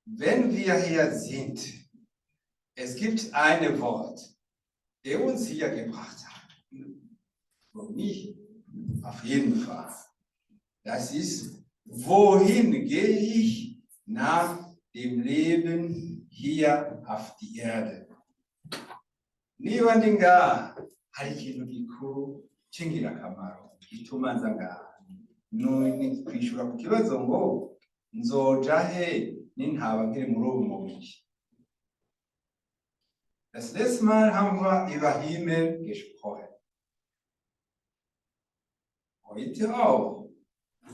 wenn wir hier sind, es gibt ein Wort, der uns hier gebracht hat. Für mich auf jeden Fall. Das ist, wohin gehe ich nach dem Leben hier auf die Erde? Niba ndi ngaha hari ikintu gikuru cy'ingirakamaro gituma nza ngaha. Ni kwishura ku kibazo ngo nzoja he n'intaba nkiri muri uwo mubiri. Das letzte Mal haben wir über Himmel gesprochen. Heute auch.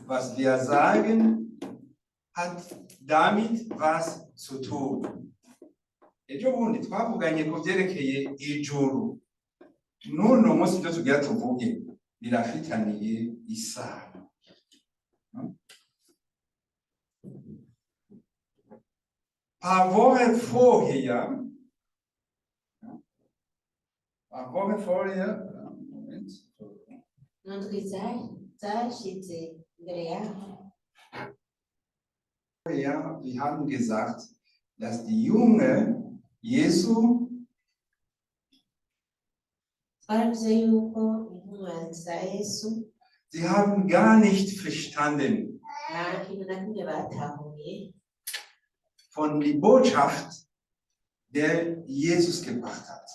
Was wir sagen, hat damit was zu tun. Ejo bundi twavuganye ku byerekeye ijuru. N'uno munsi ibyo tugira tuvuge birafitaniye isano. Paar Wochen vorher, Moment. Ja, wir haben gesagt, dass die Jünger Jesu sie haben gar nicht verstanden von der Botschaft, der Jesus gebracht hat.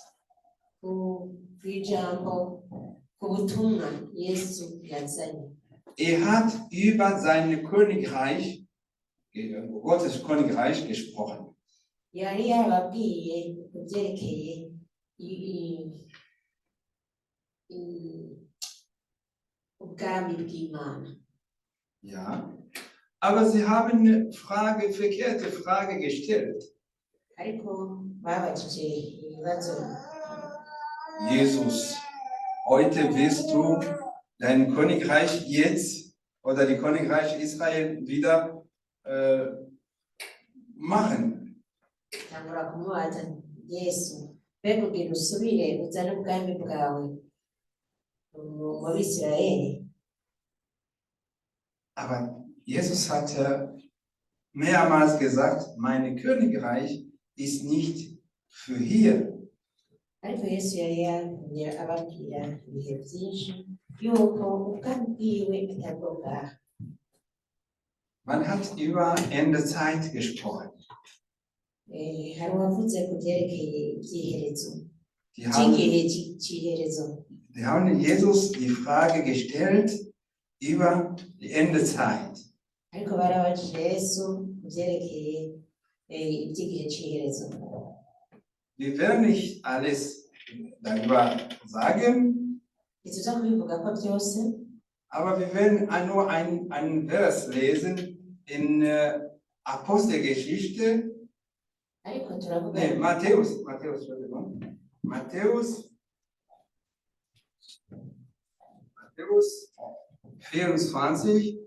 Er hat über sein Königreich, Gottes Königreich gesprochen. Ja, aber sie haben eine verkehrte Frage gestellt. Jesus, heute willst du dein Königreich jetzt oder die Königreich Israel wieder machen. Aber Jesus hatte mehrmals gesagt, mein Königreich ist nicht für hier. Man hat über Ende Zeit gesprochen. Die haben Jesus die Frage gestellt über die Endezeit. Wir werden nicht alles darüber sagen, aber wir werden nur einen Vers lesen in Apostelgeschichte. Matthäus 24.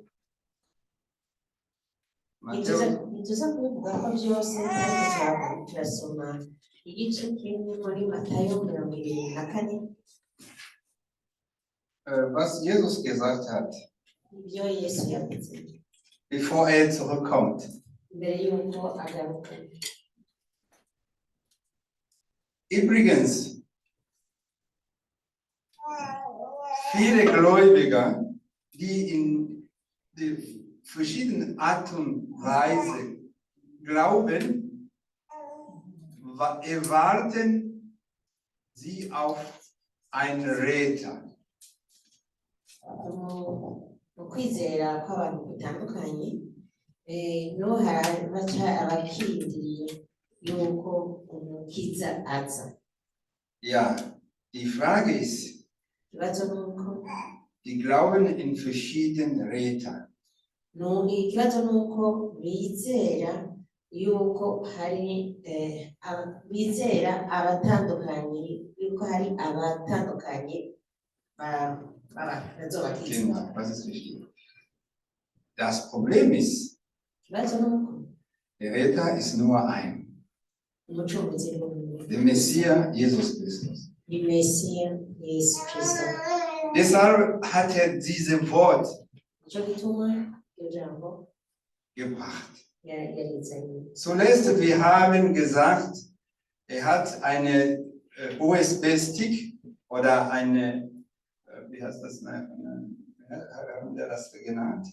Was Jesus gesagt hat, bevor er zurückkommt. Übrigens, viele Gläubiger, die in die verschiedenen Art und Weise glauben, erwarten sie auf einen Retter. Ja, die Frage ist, die glauben in verschiedenen Retter. Genau, das ist richtig. Das Problem ist, der Retter ist nur ein. Der Messias Jesus Christus. Deshalb hat er dieses Wort gebracht. Zuletzt, wir haben gesagt, er hat eine USB-Stick oder eine, wie heißt das, haben wir das genannt?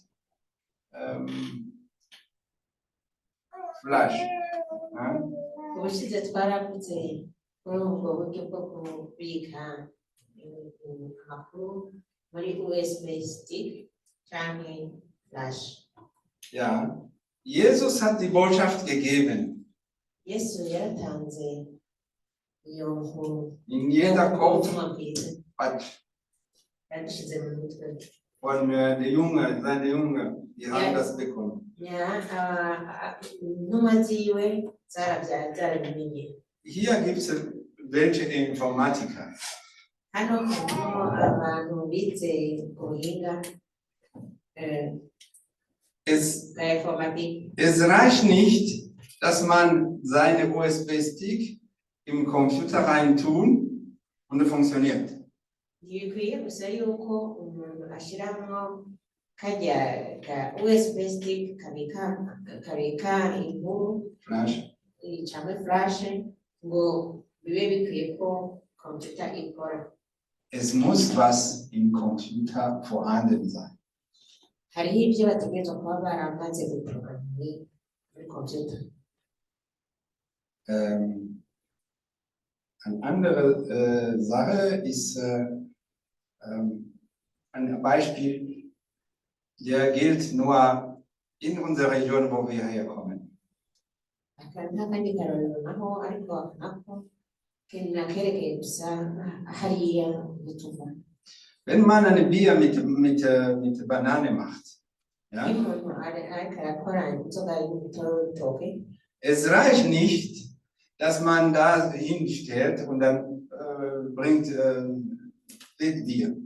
Flash. Ja? ubushize twaravuze muri ubwo buryo bwo kubika amakuru muri USB stick cyangwa flash. Ja, Jesus hat die Botschaft gegeben. Yesu yaratanze iyo nkuru In jeder Kopf ubutumwa bwiza hat yabishyize mu mitwe. von der Junge, seine Junge, die haben das bekommen. Intumwa ziwe zarabimenye. Hier gibt es welche Informatiker. Hano harimo abantu bize ubuhinga bwa informatike. Es reicht nicht, dass man seine USB-Stick im Computer rein tun und es funktioniert. Ntibikwiye gusa yuko umuntu ashyiramo kajya ka USB stick kabika inkuru cyangwa flash ngo bibe bikwiye ko computer ikora. Es muss was im Computer vorhanden sein. Hariho ibyo bategerezwa kuba baramaze guprogramma muri computer. Eine andere Sache ist ein Beispiel, der gilt nur in unserer Region, wo wir herkommen. Wenn man eine Bier mit Banane macht, ja, es reicht nicht, dass man da hinstellt und dann bringt Bier.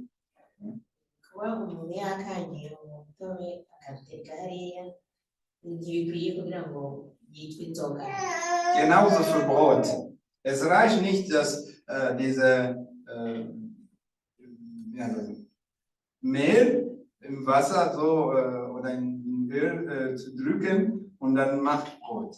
Genauso für Brot. Es reicht nicht, dass diese Mehl im Wasser so oder in Öl zu drücken und dann macht Brot.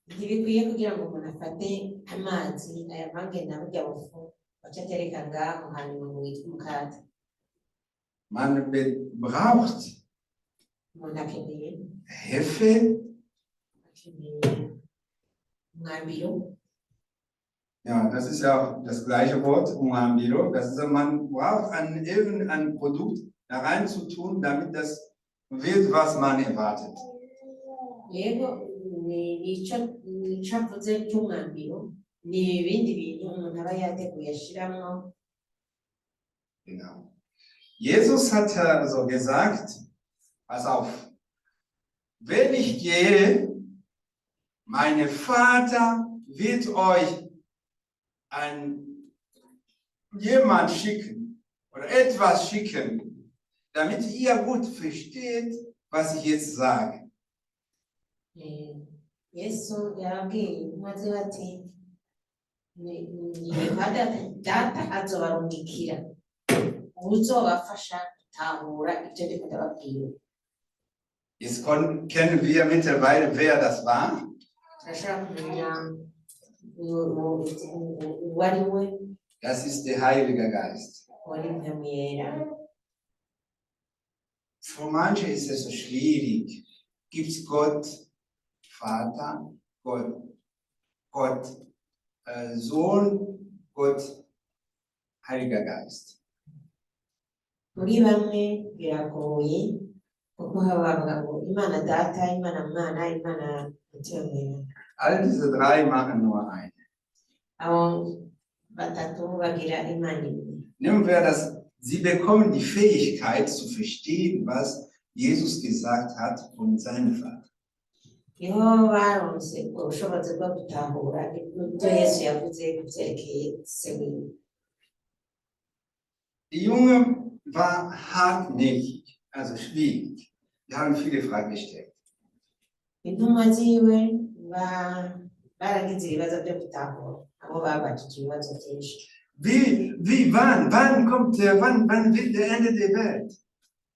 Ntibikwiye kugira ngo umuntu afate amazi ayavange na burya bufu bacatereka ngaho hanyuma ngo witwe umukate. Man braucht Hefe, ja, das ist ja auch das gleiche Wort, Umambiro. Das ist, man braucht irgendein Produkt da rein zu tun, damit das wird, was man erwartet. Genau. Jesus hat also gesagt, pass auf, wenn ich gehe, mein Vater wird euch jemand schicken oder etwas schicken, damit ihr gut versteht, was ich jetzt sage. Yesu yabwiye maze bati data azobarungikira uzobafasha gutahura ibyo ndiko ndababwira. Jetzt kennen wir mittlerweile, wer das war. Das ist der Heilige Geist. Für manche ist es so schwierig. Gibt es Gott, Vater, Gott, Sohn, Gott, Heiliger Geist. Muri bamwe biragoye kuko habavuga ngo Imana Data, Imana Mwana, Imana Mutima Mweranda. All diese drei machen nur eine. Abo batatu bagira Imana imwe. Nehmen wir das, sie bekommen die Fähigkeit zu verstehen, was Jesus gesagt hat von seinem Vater. Die Junge war hartnäckig, also schwierig. Wir haben viele Fragen gestellt. Wann wird der Ende der Welt?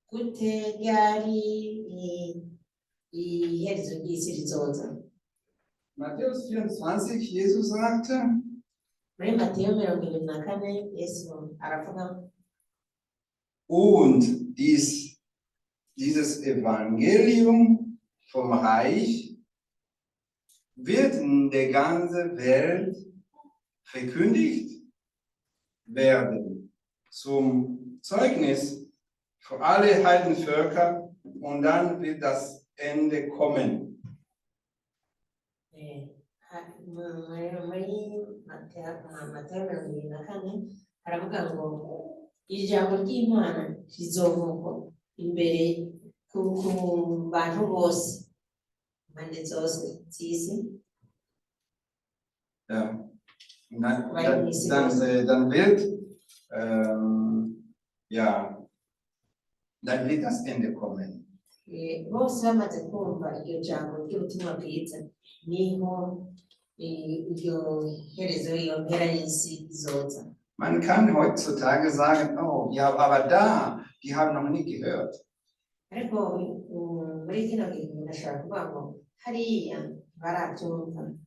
gute ryari iherezo ry'isi rizoza. Matthäus 24, Jesus sagte, Muri Matayo 24 Yesu aravuga und dieses Evangelium vom Reich wird in der ganzen Welt verkündigt werden zum Zeugnis für alle Heidenvölker und dann wird das Ende kommen. muri Matayo 24 haravuga ngo ijambo ry'Imana rizovugwa imbere ku bantu bose impande zose z'isi. Ja. Und dann wird dann wird das Ende kommen. Bose bamaze kumva iryo jambo ry'ubutumwa bwiza niho iryo herezo iyo mpera y'isi izoza. Man kann heutzutage sagen, oh, ja, aber die haben noch nie gehört. Ariko muri kino gihe umuntu ashobora kuvuga ngo hariya barabyumva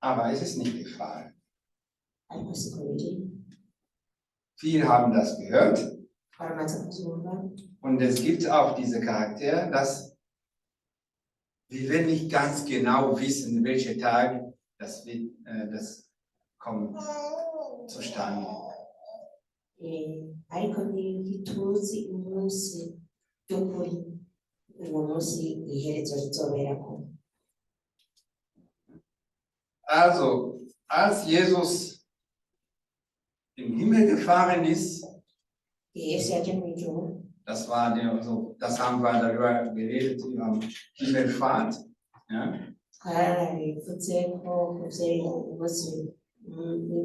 Aber es ist nicht der Fall. ariko siko biri. Viele haben das gehört Baramaze kubyumva und es gibt auch diese Charaktere, dass wir nicht ganz genau wissen, welcher Tag das kommt zustande. ariko ntituzi umunsi by'ukuri uwo munsi iherezo rizoberako. Also, als Jesus im Himmel gefahren ist, Yesu yaje mu ijuru das haben wir darüber geredet, über Himmelfahrt. Ja? twarabivuze ko kuvyerekeye umunsi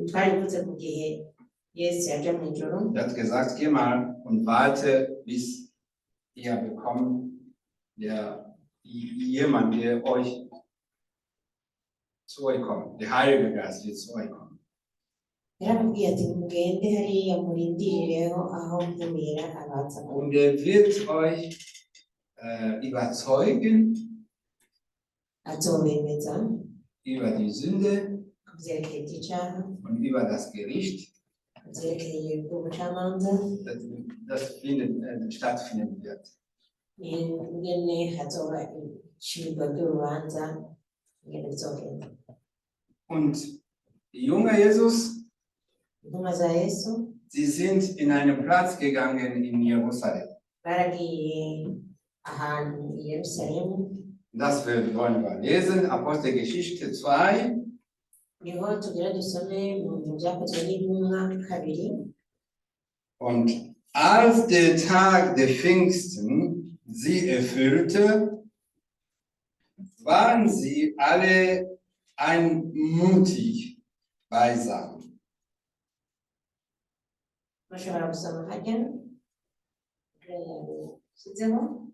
twarabivuze ku gihe Yesu yaje mu ijuru. Er hat gesagt, geh mal und warte, bis ihr bekommt, jemand, der euch zu euch kommt. Der Heilige Geist wird zu euch kommen. Yaramubwiye ati mugende hariya murindirireho aho mpumira abaza. Und er wird euch überzeugen Azobemeza über die Sünde ku vyerekeye icaha, und über das Gericht, ku vyerekeye ubucamanza, das stattfinden wird. ingene hazoba icirwa ry'urubanza, ingene bizogenda. Und die Jünger Jesus, Intumwa za Yesu sie sind in einen Platz gegangen in Jerusalem. baragiye ahantu i Yerusalemu. Das wollen wir lesen, Apostelgeschichte 2. Niho tugira dusome mu byakozwe n'intumwa 2. Und als der Tag der Pfingsten sie erfüllte, waren sie alle einmutig beisammen. Bashobora gusoma hajya sizeho.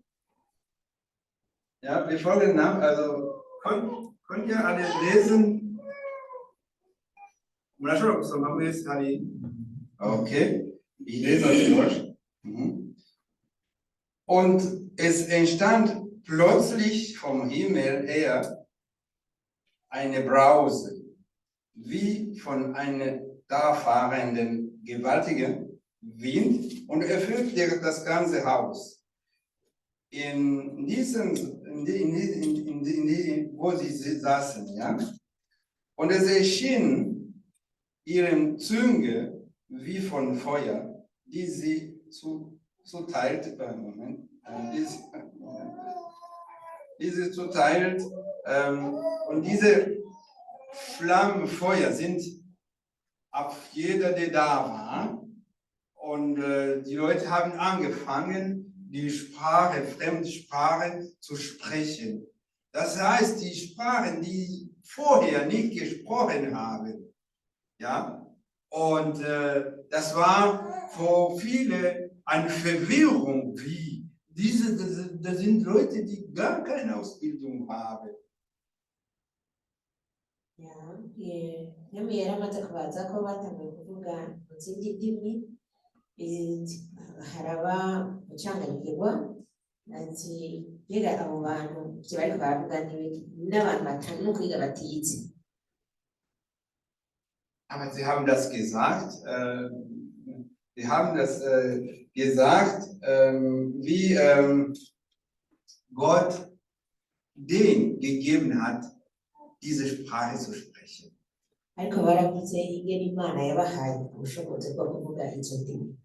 Ja, wir folgen nach, also könnt ihr alle lesen? Okay, ich lese euch durch. Und es entstand plötzlich vom Himmel her eine Brause, wie von einem dafahrenden gewaltigen Wind, und erfüllte das ganze Haus. Wo sie saßen, ja. Und es erschien ihren Zunge wie von Feuer, die sie zuteilt, und diese Flammenfeuer sind auf jeder, der da war, und die Leute haben angefangen, die Sprache, Fremdsprachen zu sprechen. Das heißt, die Sprachen, die vorher nicht gesprochen haben, ja, und das war für viele eine Verwirrung, wie das sind Leute, die gar keine Ausbildung haben. Yaramaze kubaza ko batangiye kuvuga mu zindi ndimi haraba gucanganyikirwa ati mbega abo bantu ivyo bariko baravuga n'abantu batanu no kwiga batize. Aber sie haben das gesagt, wie Gott den gegeben hat, diese Sprache zu sprechen. Ariko baravuze ingene Imana yabahaye ubushobozi bwo kuvuga izo ndimi.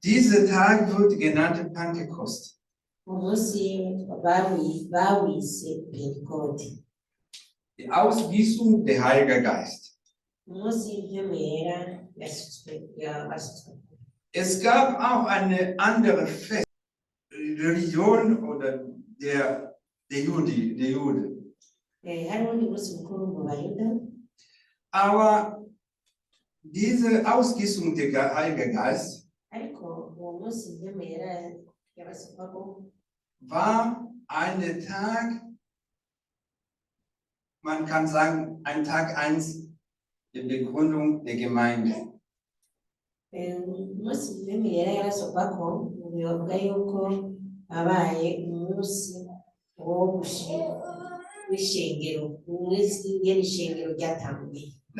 Dieser Tag wird genannt Pentekost. Umunsi bawise Pentekote. Die Ausgießung der Heilige Geist. Umunsi mpwemu yera yasutswe. Es gab auch eine andere Religion oder der Jude. Hari uwundi munsi mukuru mu Bayuda. Aber diese Ausgießung der Heilige Geist war ein Tag, man kann sagen, ein Tag 1 der Begründung der Gemeinde. Er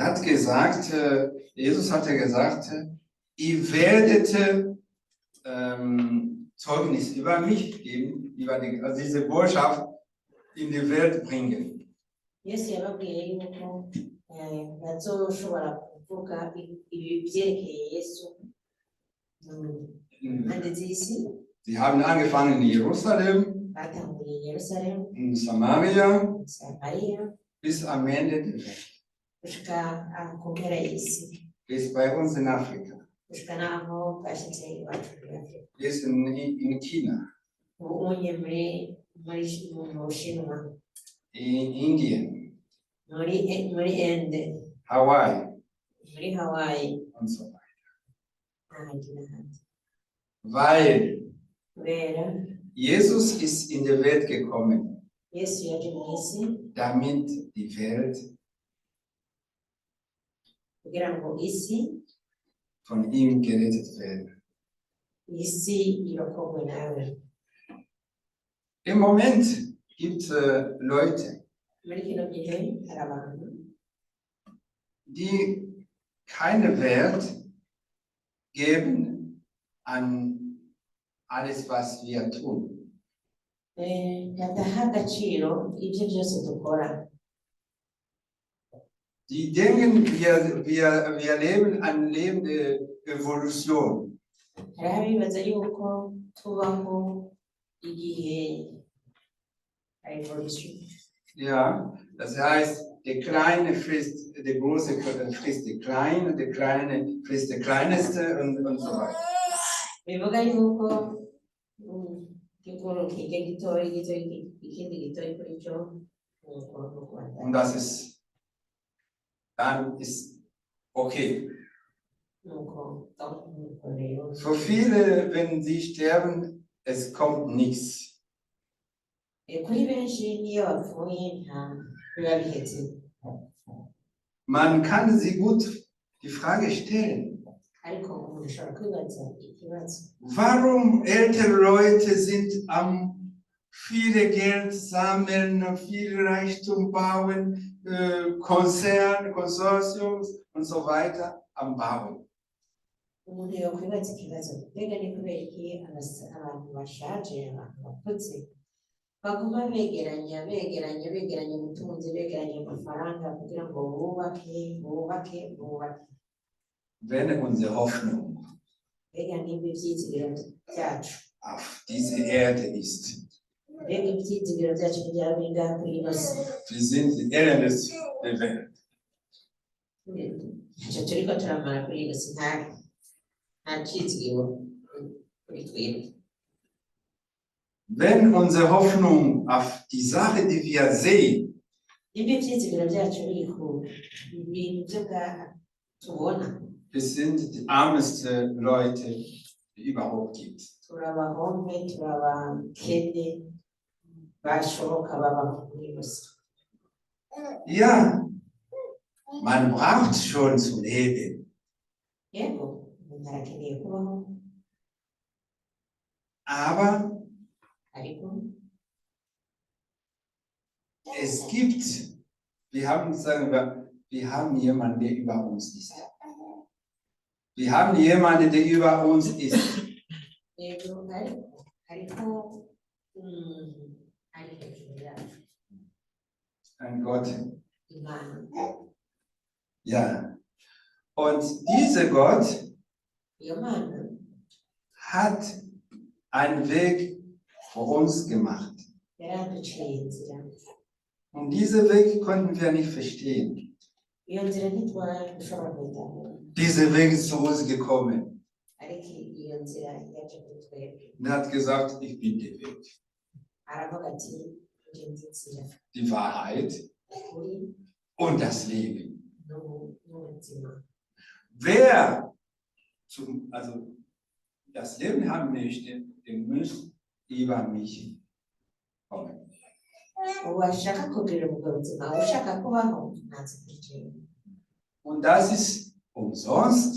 hat gesagt, Jesus hatte gesagt, ihr werdet Zeugnis über mich geben, über diese Botschaft in die Welt bringen. Sie haben angefangen in Jerusalem, in Samaria, bis am Ende der Welt. Bis bei uns in Afrika. Bis in China. In Indien. Hawaii. Und so weiter. Weil Jesus ist in die Welt gekommen, damit die Welt von ihm gerettet wird. Im Moment gibt es Leute, die keinen Wert geben an alles, was wir tun. Die denken, wir leben ein Leben der Evolution. Ja, das heißt, der Kleine frisst, der Große frisst der Kleine, der Kleine frisst der Kleinste und so weiter. Und das ist, dann ist okay. Für viele, wenn sie sterben, es kommt nichts. Man kann sie gut die Frage stellen. Warum ältere Leute sind am viele Geld sammeln, viel Reichtum bauen, Konsortiums und so weiter am Bauen? baguma begeranya ubutunzi, begeranya amafaranga kugira ngo bubake. Wenn unsere Hoffnung auf diese Erde ist, wir sind die Elend der Welt. Wenn unsere Hoffnung auf die Sache, die wir sehen, wir sind die ärmsten Leute, die überhaupt gibt. Ja, man braucht schon zu leben. yego umuntu arakeneye kubaho aber ariko es gibt, wir haben jemanden, der über uns ist. Wir haben jemanden, der über uns ist. yego ariko ari hejuru yacu Ein Gott. Imana Ja. Und dieser Gott iyo Mana hat einen Weg für uns gemacht. yaraduciye inzira Und diesen Weg konnten wir nicht verstehen. iyo nzira ntitwashobora kuyitahura Dieser Weg ist zu uns gekommen ariko iyo nzira yaje kuri twebwe und hat gesagt, ich bin der Weg, aravuga ati ngenzi inzira die Wahrheit ukuri und das Leben. n'ubuzima Wer also das Leben haben möchte, der muss über mich kommen. uwashaka kugira ubwo buzima ushaka kubaho ntazi kwicara Und das ist umsonst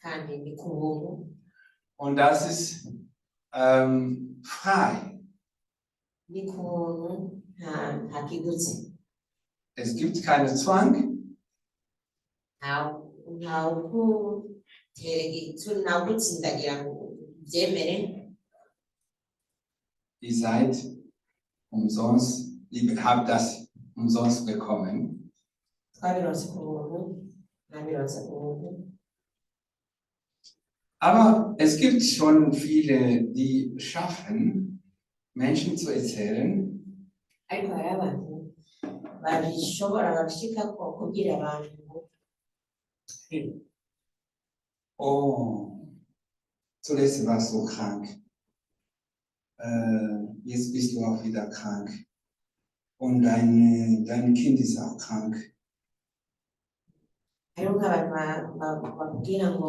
kandi ni ku buntu und das ist frei. ni ku buntu nta kiguzi Es gibt keinen Zwang. ntawe ugutsindagira ngo ubyemere Ihr seid umsonst, ihr habt das umsonst bekommen. twabironse ku buntu nabironse ku buntu Aber es gibt schon viele, die schaffen, Menschen zu erzählen, ariko hari abantu babishobora babishika ko kugira abantu oh, zuletzt warst du krank. Jetzt bist du auch wieder krank. Und dein Kind ist auch krank. hariho nk'abantu bakubwira ngo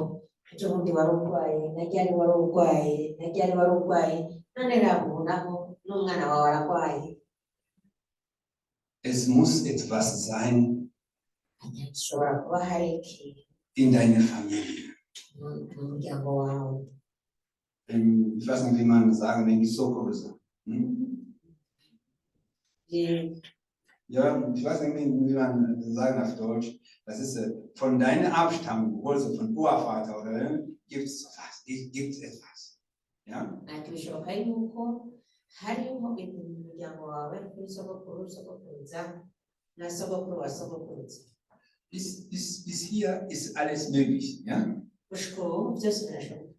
ejo bundi wari urwaye najyari wari urwaye najyari wari urwaye none nakubonaho n'umwana wawe ararwaye Es muss etwas sein gishobora kuba hari ikintu in deiner Familie. mu muryango wawe Ich weiß nicht, wie man sagen, wenn die Sokose. Ja, ich weiß nicht, wie man sagen auf Deutsch. Das ist von deiner Abstammung, also von Urvater oder gibt es was, gibt etwas. Ja? ati bishoboka yuko hariho ibintu mu muryango wawe kuri sogokuru sogokuruza na sogokuru wa sogokuruza Bis hier ist alles möglich. Ja? gushika ubu byose birashoboka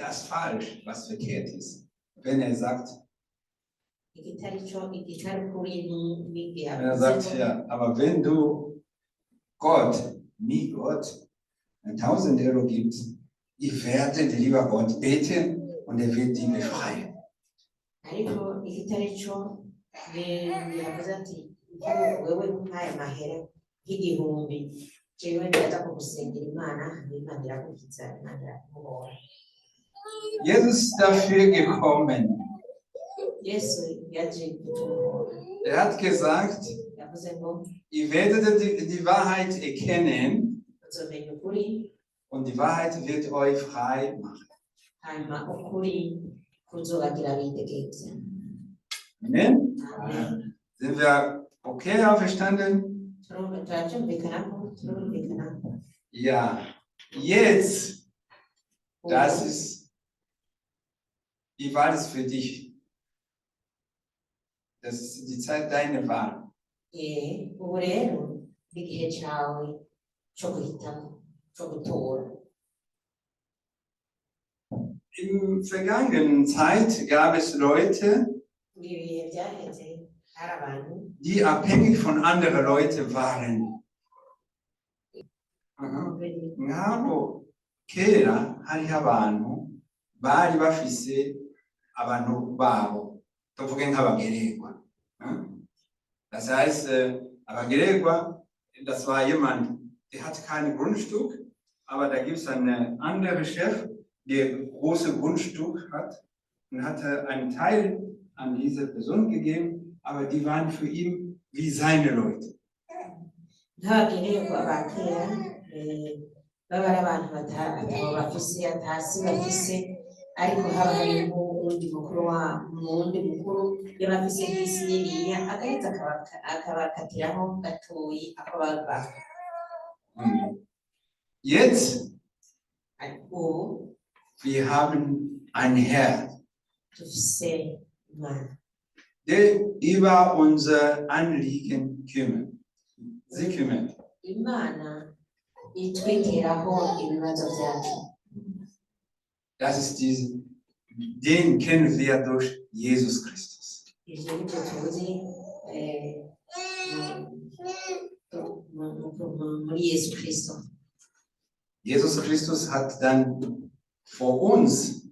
Das ist falsch, was verkehrt ist. Wenn er sagt, igitari kuri n'igihe wenn er sagt, ja, aber wenn du Gott, nie Gott, 1.000 Euro gibst, ich werde dir lieber Gott beten und er wird dich befreien. ariko igitari cyo yavuze ati wewe nk'aya mahera y'igihumbi jewe ndaza kugusengera imana imana iragukiza imana irakubohora Jesus ist dafür gekommen. yesu yaje kutubohora Er hat gesagt, yavuze ngo ihr werdet die Wahrheit erkennen uzomenya ukuri und die Wahrheit wird euch frei machen. hanyuma ukuri kuzobagira bidegenze Amen? amen Sind wir okay auferstanden? turabyumvikana ko turumvikana Ja. Jetzt, das ist die Wahl ist für dich. Das ist die Zeit deiner Wahl. ubu rero igihe cyawe cyo guhitamo cyo gutora In vergangenen Zeit gab es Leute, muri ibi bihe byaheze hari abantu die abhängig von anderen Leuten waren. Nk'abo kera hariho abantu bari bafise abantu babo, tuvuge nk'abagererwa. Das heißt, Abagererwa, das war jemand, der hat kein Grundstück, aber da gibt es einen anderen Chef, der große Grundstück hat und hatte einen Teil an diese Person gegeben, aber die waren für ihn wie seine Leute. nk'abagererwa ba kera baba ari abantu batabo bafise atasi bafise ariko haba harimo uwundi mukuru iyo bafise nk'isi niniya agaheza akabakatiraho gatoyi ako bava. Jetzt, Ariko wir haben einen Herr, dufise Imana der über unser Anliegen sich kümmert. Imana itwitiraho ibibazo byacu. Das ist den kennen wir durch Jesus Christus. Ivyo nivyo tuzi muri Yesu Kristo. Jesus Christus hat dann vor uns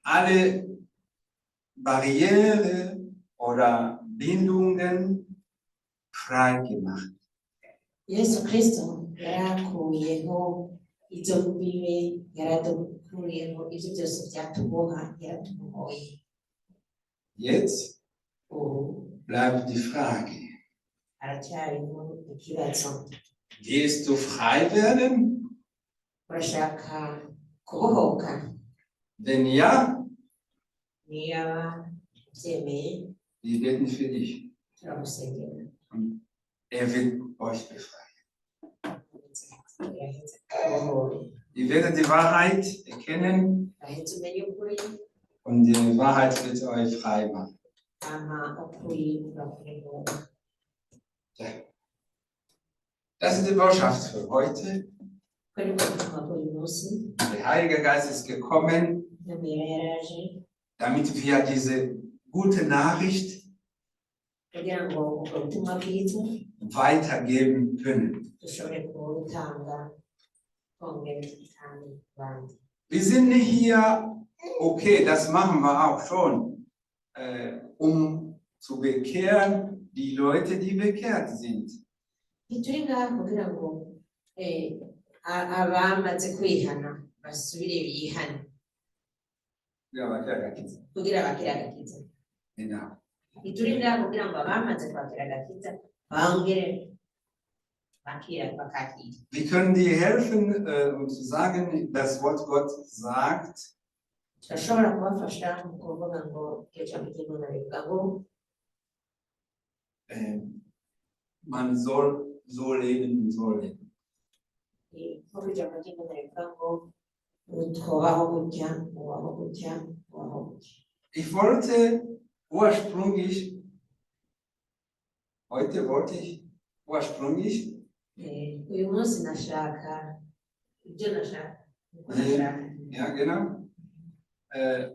alle Barrieren oder Bindungen frei gemacht. Yesu Kristo yarakuyeho izo mbibe, yaradukuyeho ivyo byose byatuboha, yaratubohoye. Jetzt Ubu bleibt die Frage, haracyariho ikibazo. willst du frei werden? Urashaka kubohoka? Wenn ja, Niba ubyemeye wir beten für dich. turamusengera. Er wird euch befreien. Yaheze kubohora. Ihr werdet die Wahrheit erkennen Ahetse umenye ukuri, und die Wahrheit wird euch frei machen. hama ukuri kurakubohora. Ja. Das ist die Botschaft für heute. Kuri kuvuga buri munsi, Der Heilige Geist ist gekommen, Namira yaraje damit wir diese gute Nachricht kugira ngo ubwo butumwa bwiza weitergeben können. dushobore kubutanga twongere dutanga abandi. Wir sind nicht hier, okay, das machen wir auch schon, um zu bekehren die Leute, die bekehrt sind. Ntituri ngaha kugira ngo abamaze kwihana basubire bihane Ja, weitergeht. kugira bakire agakiza. Genau. Ntituri ngaha kugira ngo abamaze kwakira agakiza bongere bakakira. Wir können dir helfen und zu sagen, das Wort Gott sagt, Turashobora kubafasha mu kuvuga ngo iryo jambo ry'Imana rivuga ngo man soll so leben und so leben. nk'uko ijambo ry'Imana rivuga ngo twobaho gutya, ubaho gutya, ubaho gutya. Ich wollte ursprünglich, Uyu munsi nashaka ibyo nashaka ja genau,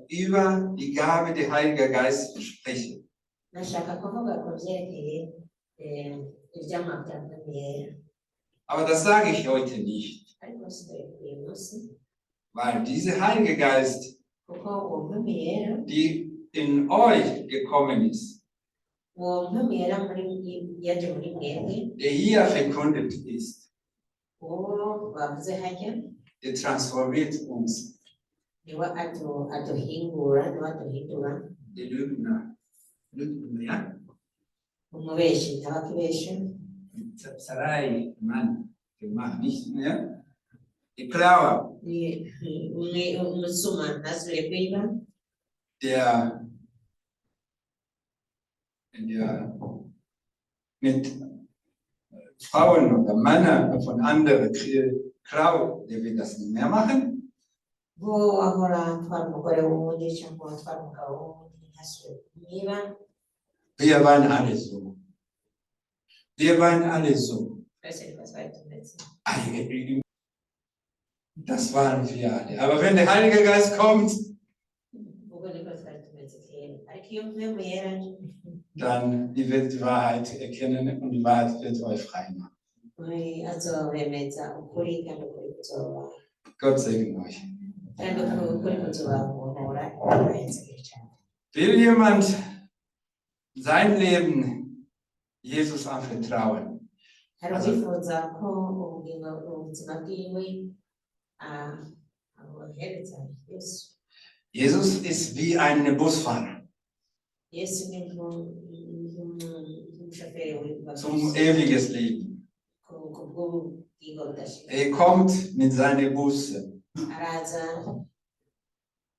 über die Gabe der Heilige Geist sprechen. nashaka kuvuga ku byerekeye ibyamwa bya Mpwemu. Aber das sage ich heute nicht, Ariko sigaye uyu munsi weil dieser Heilige Geist, kuko uwo Mpwemu die in euch gekommen ist, uwo Mpwemu yaje muri mwebwe, der hier verkündet ist, uwo bavuze hajya der transformiert uns. niwe aduhingura, niwe aduhindura. Der Lügner, ja? Umubeshi ntabakibeshe, Sarai, Mann, gemacht, nicht mehr. Die Klauer, umusuma ntasubire kwiba, der mit Frauen oder Männern von anderen klaut, der wird das nicht mehr machen. bo ahora atwara umugore w'uwundi cyangwa atwara umugabo w'uwundi ntasubire kumwiba. Wir waren alle so. Wir waren alle so. Twese twari tumeze. Das waren wir alle. Aber wenn der Heilige Geist kommt, Ubwo niko twari tumeze kera. Ariko iyo Mpwemu yaraje, dann ihr werdet die Wahrheit erkennen und die Wahrheit wird euch frei machen. azobemeza ukuri kandi ukuri kuzoba Gott segne euch. kandi ukuri kuzobabohora kubahenzegera cyane. Will jemand sein Leben Jesus anvertrauen? Hari uwifuza ko ubuzima bwiwe abuhereza Yesu. Jesus ist wie ein Busfahrer Yesu ni nk'umushoferi zum ewiges Leben. kubw'ubugingo ingo budashira Er kommt mit seiner Busse. araza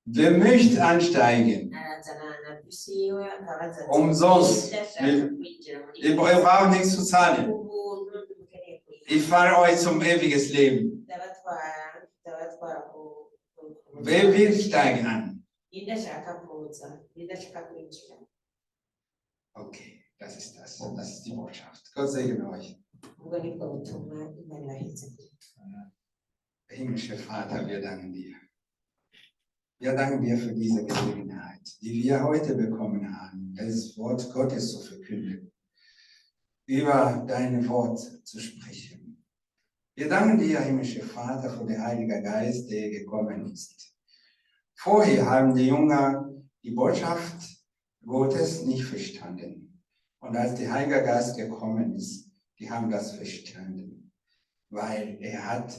Wer möchte einsteigen? arazana na bisi yiwe akabaza ati Umsonst. ndashaka kwinjira muri Ihr braucht nichts zu zahlen. ubuntu mukeneye kuyiga Ich fahre euch zum ewiges Leben. ndabatwara ku Wer will steigen an? ndashaka kuza ndashaka kwinjira Okay, das ist das. Das ist die Botschaft. Gott segne euch. ubwo nibwo butumwa imana ibahetse Himmlischer Vater, wir danken dir. Wir danken dir für diese Gelegenheit, die wir heute bekommen haben, das Wort Gottes zu verkünden, über dein Wort zu sprechen. Wir danken dir, himmlischer Vater, für den Heiligen Geist, der gekommen ist. Vorher haben die Jünger die Botschaft Gottes nicht verstanden. Und als der Heilige Geist gekommen ist, die haben das verstanden, weil er hat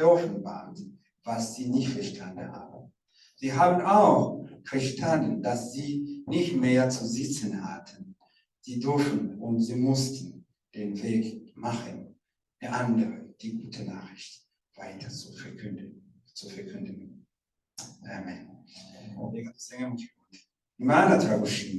offenbart, was sie nicht verstanden haben. Sie haben auch verstanden, dass sie nicht mehr zu sitzen hatten. Sie durften und sie mussten den Weg machen, der andere die gute Nachricht weiter zu verkünden. Amen. Imana turagushimira.